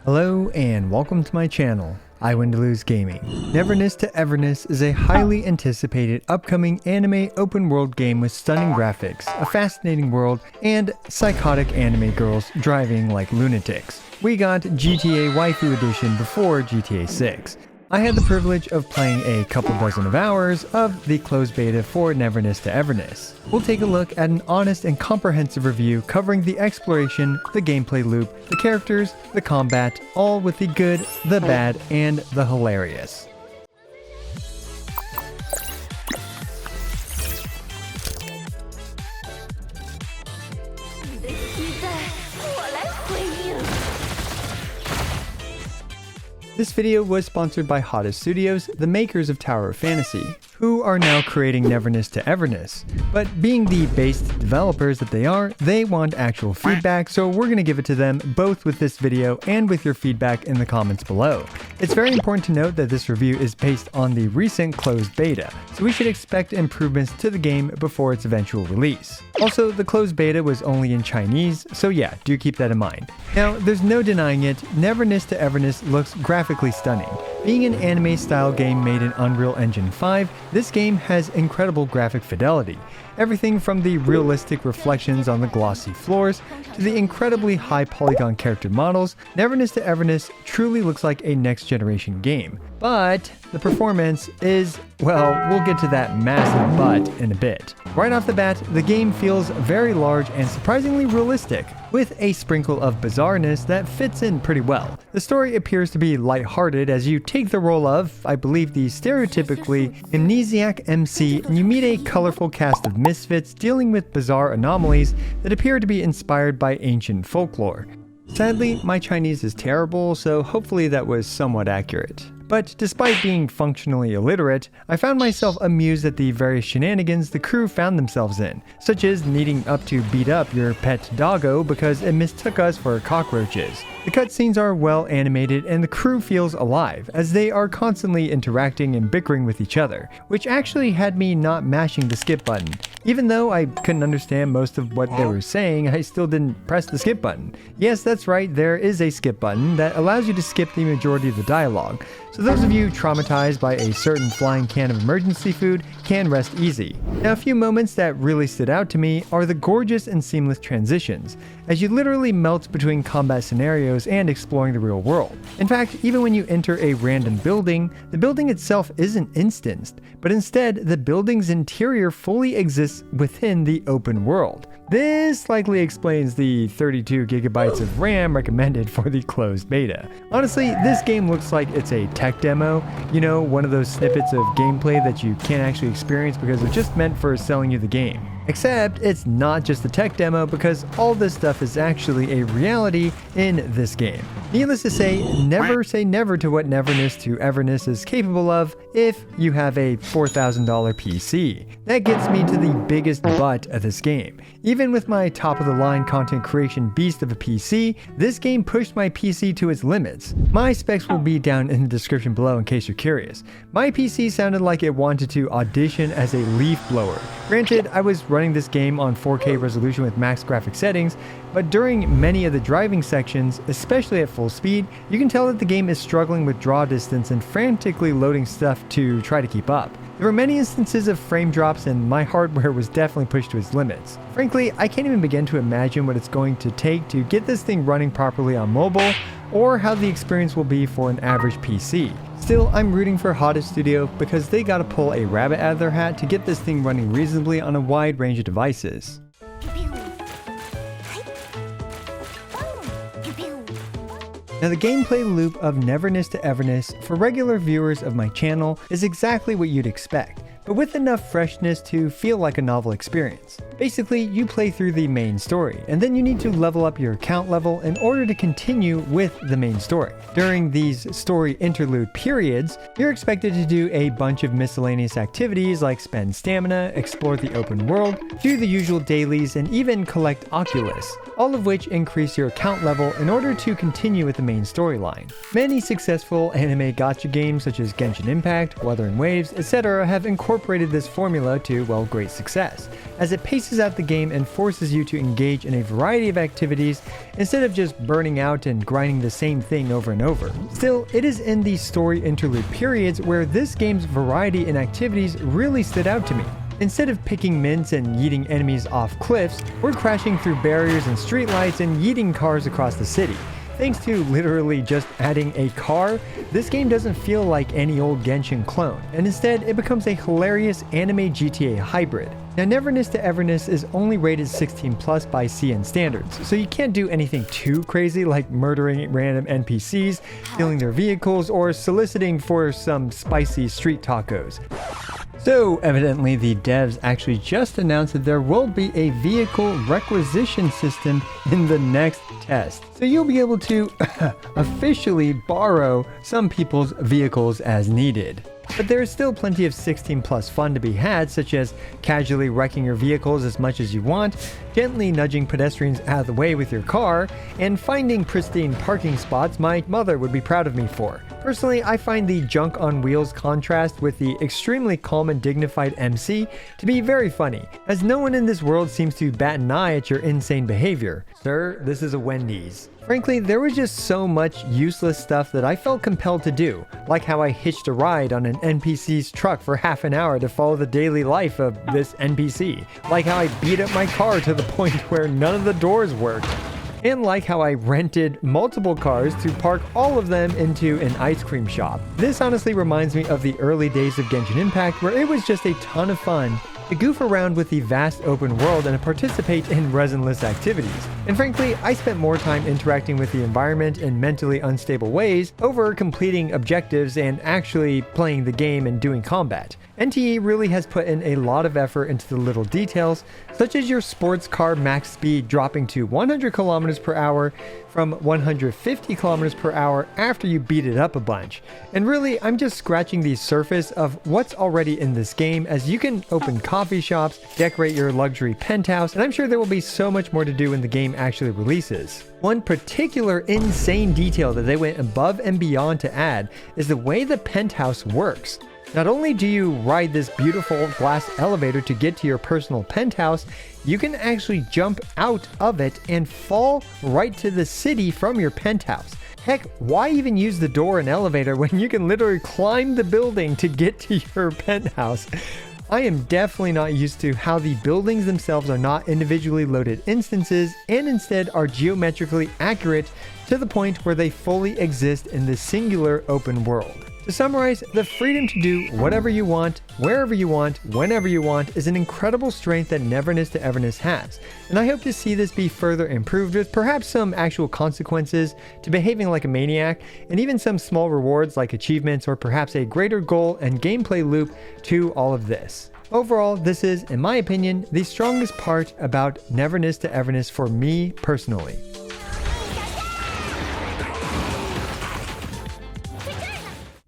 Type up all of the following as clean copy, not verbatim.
Hello and welcome to my channel, I Win to Lose Gaming. Neverness to Everness is a highly anticipated upcoming anime open world game with stunning graphics, a fascinating world, and psychotic anime girls driving like lunatics. We got GTA Waifu Edition before GTA 6. I had the privilege of playing a couple dozen of hours of the closed beta for Neverness to Everness. We'll take a look at an honest and comprehensive review covering the exploration, the gameplay loop, the characters, the combat, all with the good, the bad, and the hilarious. This video was sponsored by Hotta Studios, the makers of Tower of Fantasy, who are now creating Neverness to Everness. But being the based developers that they are, they want actual feedback, so we're going to give it to them both with this video and with your feedback in the comments below. It's very important to note that this review is based on the recent closed beta, so we should expect improvements to the game before its eventual release. Also, the closed beta was only in Chinese, so yeah, do keep that in mind. Now, there's no denying it, Neverness to Everness looks graphically stunning. Being an anime-style game made in Unreal Engine 5, this game has incredible graphic fidelity. Everything from the realistic reflections on the glossy floors to the incredibly high polygon character models, Neverness to Everness truly looks like a next-generation game. But the performance is, well, we'll get to that massive but in a bit. Right off the bat, the game feels very large and surprisingly realistic, with a sprinkle of bizarreness that fits in pretty well. The story appears to be lighthearted as you take the role of, I believe, the stereotypically amnesiac MC, and you meet a colorful cast of misfits dealing with bizarre anomalies that appear to be inspired by ancient folklore. Sadly, my Chinese is terrible, so hopefully that was somewhat accurate. But despite being functionally illiterate, I found myself amused at the various shenanigans the crew found themselves in, such as needing to beat up your pet doggo because it mistook us for cockroaches. The cutscenes are well animated and the crew feels alive, as they are constantly interacting and bickering with each other, which actually had me not mashing the skip button. Even though I couldn't understand most of what they were saying, I still didn't press the skip button. Yes, that's right, there is a skip button that allows you to skip the majority of the dialogue. So those of you traumatized by a certain flying can of emergency food can rest easy. Now, a few moments that really stood out to me are the gorgeous and seamless transitions, as you literally melt between combat scenarios and exploring the real world. In fact, even when you enter a random building, the building itself isn't instanced, but instead the building's interior fully exists within the open world. This likely explains the 32 gigabytes of RAM recommended for the closed beta. Honestly, this game looks like it's a tech demo, you know, one of those snippets of gameplay that you can't actually experience because it's just meant for selling you the game. Except it's not just a tech demo because all this stuff is actually a reality in this game. Needless to say never to what Neverness to Everness is capable of if you have a $4,000 PC. That gets me to the biggest but of this game. Even with my top-of-the-line content creation beast of a PC, this game pushed my PC to its limits. My specs will be down in the description below in case you're curious. My PC sounded like it wanted to audition as a leaf blower. Granted, I was running this game on 4K resolution with max graphic settings, but during many of the driving sections, especially at full speed, you can tell that the game is struggling with draw distance and frantically loading stuff to try to keep up. There were many instances of frame drops and my hardware was definitely pushed to its limits. Frankly, I can't even begin to imagine what it's going to take to get this thing running properly on mobile, or how the experience will be for an average PC. Still, I'm rooting for Hotta Studio because they gotta pull a rabbit out of their hat to get this thing running reasonably on a wide range of devices. Now, the gameplay loop of Neverness to Everness for regular viewers of my channel is exactly what you'd expect, but with enough freshness to feel like a novel experience. Basically, you play through the main story, and then you need to level up your account level in order to continue with the main story. During these story interlude periods, you're expected to do a bunch of miscellaneous activities like spend stamina, explore the open world, do the usual dailies, and even collect Oculus, all of which increase your account level in order to continue with the main storyline. Many successful anime gacha games such as Genshin Impact, Wuthering Waves, etc. have incorporated this formula to, well, great success, as it paces out the game and forces you to engage in a variety of activities instead of just burning out and grinding the same thing over and over. Still, it is in the story interlude periods where this game's variety in activities really stood out to me. Instead of picking mints and yeeting enemies off cliffs, we're crashing through barriers and streetlights and yeeting cars across the city. Thanks to literally just adding a car, this game doesn't feel like any old Genshin clone, and instead it becomes a hilarious anime GTA hybrid. Now, Neverness to Everness is only rated 16+ by CN standards, so you can't do anything too crazy like murdering random NPCs, stealing their vehicles, or soliciting for some spicy street tacos. So, evidently the devs actually just announced that there will be a vehicle requisition system in the next test. So you'll be able to officially borrow some people's vehicles as needed. But there is still plenty of 16+ fun to be had, such as casually wrecking your vehicles as much as you want, gently nudging pedestrians out of the way with your car, and finding pristine parking spots my mother would be proud of me for. Personally, I find the junk on wheels contrast with the extremely calm and dignified MC to be very funny, as no one in this world seems to bat an eye at your insane behavior. Sir, this is a Wendy's. Frankly, there was just so much useless stuff that I felt compelled to do, like how I hitched a ride on an NPC's truck for half an hour to follow the daily life of this NPC, like how I beat up my car to the point where none of the doors worked, and like how I rented multiple cars to park all of them into an ice cream shop. This honestly reminds me of the early days of Genshin Impact, where it was just a ton of fun to goof around with the vast open world and participate in resinless activities. And frankly, I spent more time interacting with the environment in mentally unstable ways over completing objectives and actually playing the game and doing combat. NTE really has put in a lot of effort into the little details, such as your sports car max speed dropping to 100 kilometers per hour from 150 kilometers per hour after you beat it up a bunch. And really, I'm just scratching the surface of what's already in this game, as you can open coffee shops, decorate your luxury penthouse, and I'm sure there will be so much more to do when the game actually releases. One particular insane detail that they went above and beyond to add is the way the penthouse works. Not only do you ride this beautiful glass elevator to get to your personal penthouse, you can actually jump out of it and fall right to the city from your penthouse. Heck, why even use the door and elevator when you can literally climb the building to get to your penthouse? I am definitely not used to how the buildings themselves are not individually loaded instances and instead are geometrically accurate to the point where they fully exist in the singular open world. To summarize, the freedom to do whatever you want, wherever you want, whenever you want is an incredible strength that Neverness to Everness has, and I hope to see this be further improved with perhaps some actual consequences to behaving like a maniac, and even some small rewards like achievements or perhaps a greater goal and gameplay loop to all of this. Overall, this is, in my opinion, the strongest part about Neverness to Everness for me personally.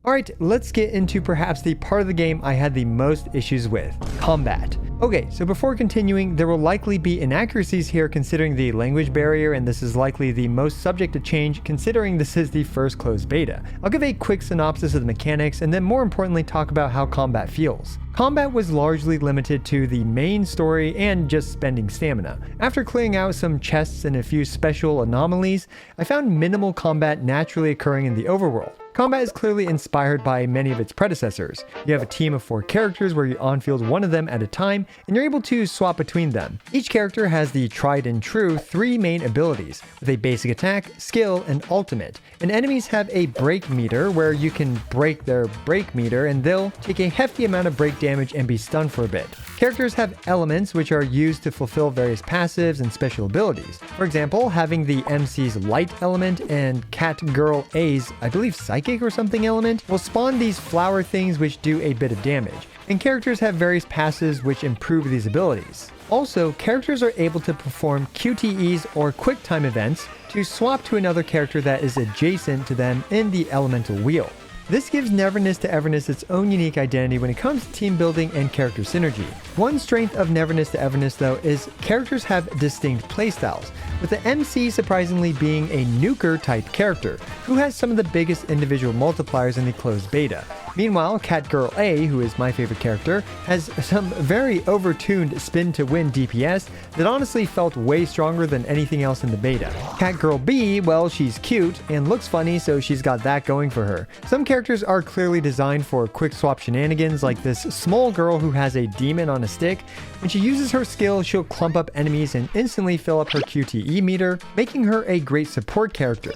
Alright, let's get into perhaps the part of the game I had the most issues with, combat. Okay, so before continuing, there will likely be inaccuracies here considering the language barrier, and this is likely the most subject to change considering this is the first closed beta. I'll give a quick synopsis of the mechanics and then more importantly talk about how combat feels. Combat was largely limited to the main story and just spending stamina. After clearing out some chests and a few special anomalies, I found minimal combat naturally occurring in the overworld. Combat is clearly inspired by many of its predecessors. You have a team of 4 characters where you on-field one of them at a time, and you're able to swap between them. Each character has the tried and true 3 main abilities, with a basic attack, skill, and ultimate. And enemies have a break meter where you can break their break meter and they'll take a hefty amount of break damage and be stunned for a bit. Characters have elements which are used to fulfill various passives and special abilities. For example, having the MC's light element and Cat Girl A's, I believe psychic or something element, will spawn these flower things which do a bit of damage. And characters have various passives which improve these abilities. Also, characters are able to perform QTEs or quick time events to swap to another character that is adjacent to them in the elemental wheel. This gives Neverness to Everness its own unique identity when it comes to team building and character synergy. One strength of Neverness to Everness though is characters have distinct playstyles, with the MC surprisingly being a nuker type character, who has some of the biggest individual multipliers in the closed beta. Meanwhile, Catgirl A, who is my favorite character, has some very overtuned spin to win DPS that honestly felt way stronger than anything else in the beta. Catgirl B, well, she's cute and looks funny, so she's got that going for her. Some characters are clearly designed for quick swap shenanigans, like this small girl who has a demon on a stick. When she uses her skill, she'll clump up enemies and instantly fill up her QTE meter, making her a great support character.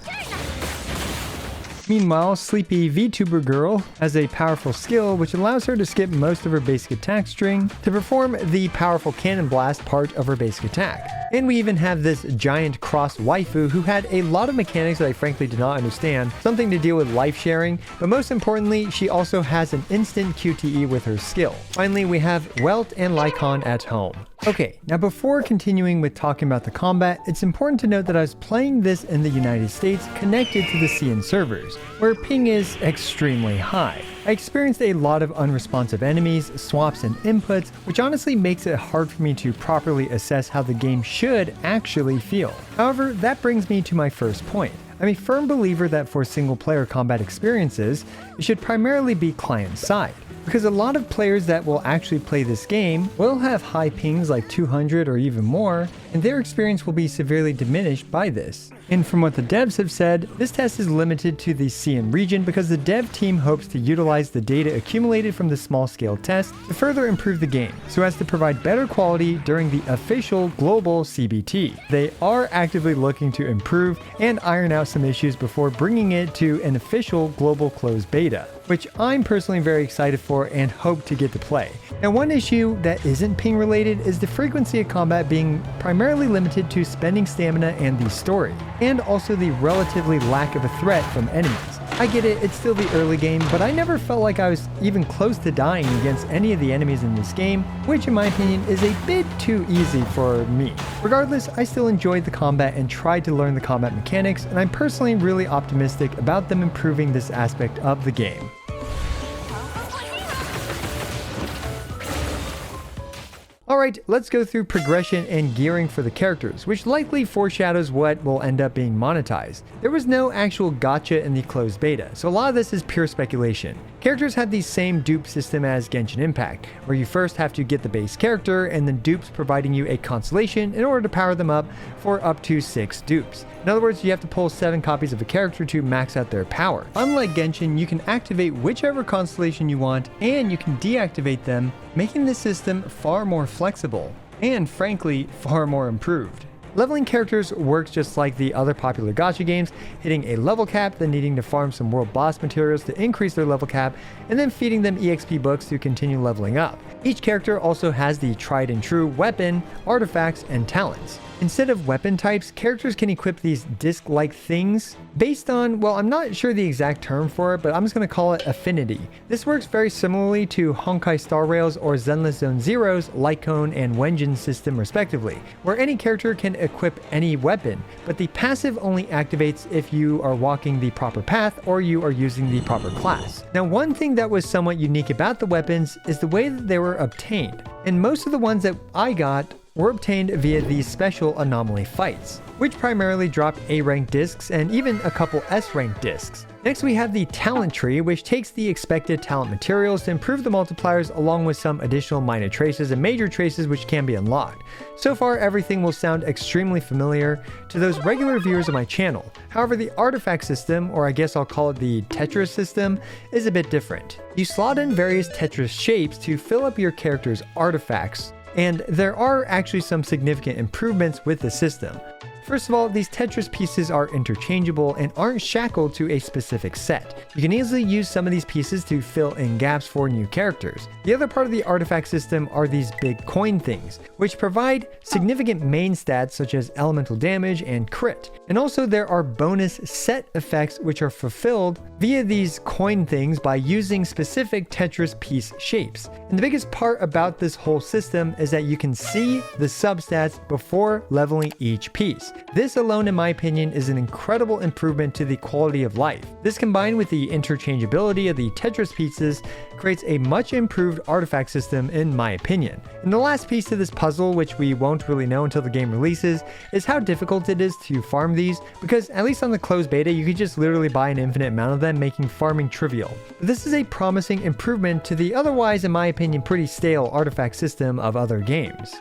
Meanwhile, Sleepy VTuber Girl has a powerful skill which allows her to skip most of her basic attack string to perform the powerful cannon blast part of her basic attack. And we even have this giant cross waifu who had a lot of mechanics that I frankly did not understand, something to deal with life sharing, but most importantly, she also has an instant QTE with her skill. Finally, we have Welt and Lycon at home. Okay, now before continuing with talking about the combat, it's important to note that I was playing this in the United States connected to the CN servers, where ping is extremely high. I experienced a lot of unresponsive enemies, swaps, and inputs, which honestly makes it hard for me to properly assess how the game should actually feel. However, that brings me to my first point. I'm a firm believer that for single-player combat experiences, it should primarily be client-side, because a lot of players that will actually play this game will have high pings like 200 or even more, and their experience will be severely diminished by this. And from what the devs have said, this test is limited to the CN region because the dev team hopes to utilize the data accumulated from the small-scale test to further improve the game, so as to provide better quality during the official global CBT. They are actively looking to improve and iron out some issues before bringing it to an official global closed beta, which I'm personally very excited for and hope to get to play. Now, one issue that isn't ping related is the frequency of combat being primarily limited to spending stamina and the story, and also the relatively lack of a threat from enemies. I get it, it's still the early game, but I never felt like I was even close to dying against any of the enemies in this game, which in my opinion is a bit too easy for me. Regardless, I still enjoyed the combat and tried to learn the combat mechanics, and I'm personally really optimistic about them improving this aspect of the game. Alright, let's go through progression and gearing for the characters, which likely foreshadows what will end up being monetized. There was no actual gacha in the closed beta, so a lot of this is pure speculation. Characters have the same dupe system as Genshin Impact, where you first have to get the base character and then dupes providing you a constellation in order to power them up for up to 6 dupes. In other words, you have to pull 7 copies of a character to max out their power. Unlike Genshin, you can activate whichever constellation you want and you can deactivate them, making the system far more flexible and frankly far more improved. Leveling characters works just like the other popular gacha games, hitting a level cap, then needing to farm some world boss materials to increase their level cap, and then feeding them EXP books to continue leveling up. Each character also has the tried and true weapon, artifacts, and talents. Instead of weapon types, characters can equip these disc-like things based on, well, I'm not sure the exact term for it, but I'm just going to call it affinity. This works very similarly to Honkai Star Rail's or Zenless Zone Zero's Lycone and Wenjin system respectively, where any character can equip any weapon, but the passive only activates if you are walking the proper path or you are using the proper class. Now, one thing that was somewhat unique about the weapons is the way that they were obtained, and most of the ones that I got were obtained via these special anomaly fights, which primarily drop A-rank discs and even a couple S-rank discs. Next, we have the talent tree, which takes the expected talent materials to improve the multipliers along with some additional minor traces and major traces which can be unlocked. So far, everything will sound extremely familiar to those regular viewers of my channel. However, the artifact system, or I guess I'll call it the Tetris system, is a bit different. You slot in various Tetris shapes to fill up your character's artifacts, and there are actually some significant improvements with the system. First of all, these Tetris pieces are interchangeable and aren't shackled to a specific set. You can easily use some of these pieces to fill in gaps for new characters. The other part of the artifact system are these big coin things, which provide significant main stats such as elemental damage and crit. And also there are bonus set effects which are fulfilled via these coin things by using specific Tetris piece shapes. And the biggest part about this whole system is that you can see the substats before leveling each piece. This alone, in my opinion, is an incredible improvement to the quality of life. This combined with the interchangeability of the Tetris pieces creates a much improved artifact system in my opinion. And the last piece to this puzzle, which we won't really know until the game releases, is how difficult it is to farm these, because at least on the closed beta you could just literally buy an infinite amount of them, making farming trivial. This is a promising improvement to the otherwise, in my opinion, pretty stale artifact system of other games.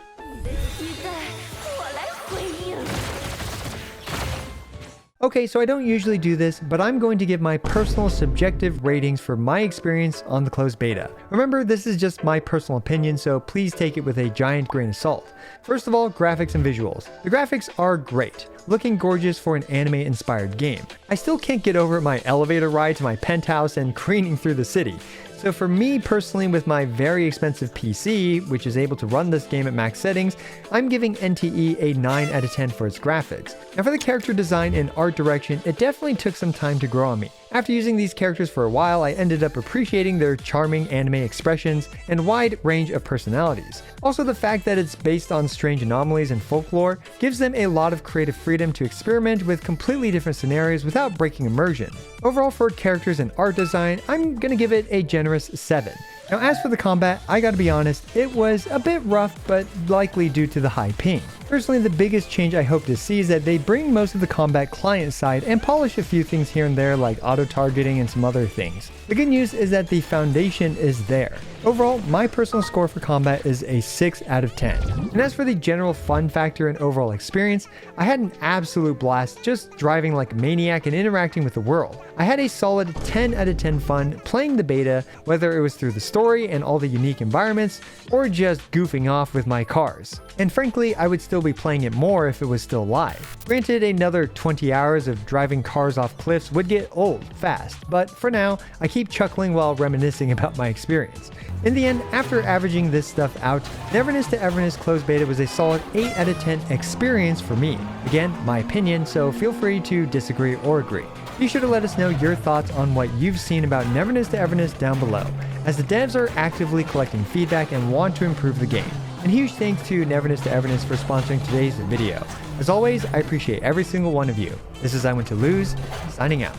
Okay, so I don't usually do this, but I'm going to give my personal subjective ratings for my experience on the closed beta. Remember, this is just my personal opinion, so please take it with a giant grain of salt. First of all, graphics and visuals. The graphics are great, looking gorgeous for an anime-inspired game. I still can't get over my elevator ride to my penthouse and careening through the city. So for me personally, with my very expensive PC, which is able to run this game at max settings, I'm giving NTE a 9 out of 10 for its graphics. Now for the character design and art direction, it definitely took some time to grow on me. After using these characters for a while, I ended up appreciating their charming anime expressions and wide range of personalities. Also, the fact that it's based on strange anomalies and folklore gives them a lot of creative freedom to experiment with completely different scenarios without breaking immersion. Overall, for characters and art design, I'm gonna give it a generous 7. Now as for the combat, I gotta be honest, it was a bit rough, but likely due to the high ping. Personally, the biggest change I hope to see is that they bring most of the combat client side and polish a few things here and there like auto-targeting and some other things. The good news is that the foundation is there. Overall, my personal score for combat is a 6 out of 10. And as for the general fun factor and overall experience, I had an absolute blast just driving like a maniac and interacting with the world. I had a solid 10 out of 10 fun playing the beta, whether it was through the story and all the unique environments, or just goofing off with my cars. And frankly, I would still be playing it more if it was still live. Granted, another 20 hours of driving cars off cliffs would get old fast, but for now, I keep chuckling while reminiscing about my experience. In the end, after averaging this stuff out, Neverness to Everness closed beta was a solid 8 out of 10 experience for me. Again, my opinion, so feel free to disagree or agree. Be sure to let us know your thoughts on what you've seen about Neverness to Everness down below, as the devs are actively collecting feedback and want to improve the game. And huge thanks to Neverness to Everness for sponsoring today's video. As always, I appreciate every single one of you. This is I Went to Lose, signing out.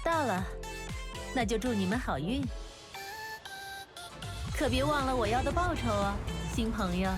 到了，那就祝你们好运，可别忘了我要的报酬哦，新朋友。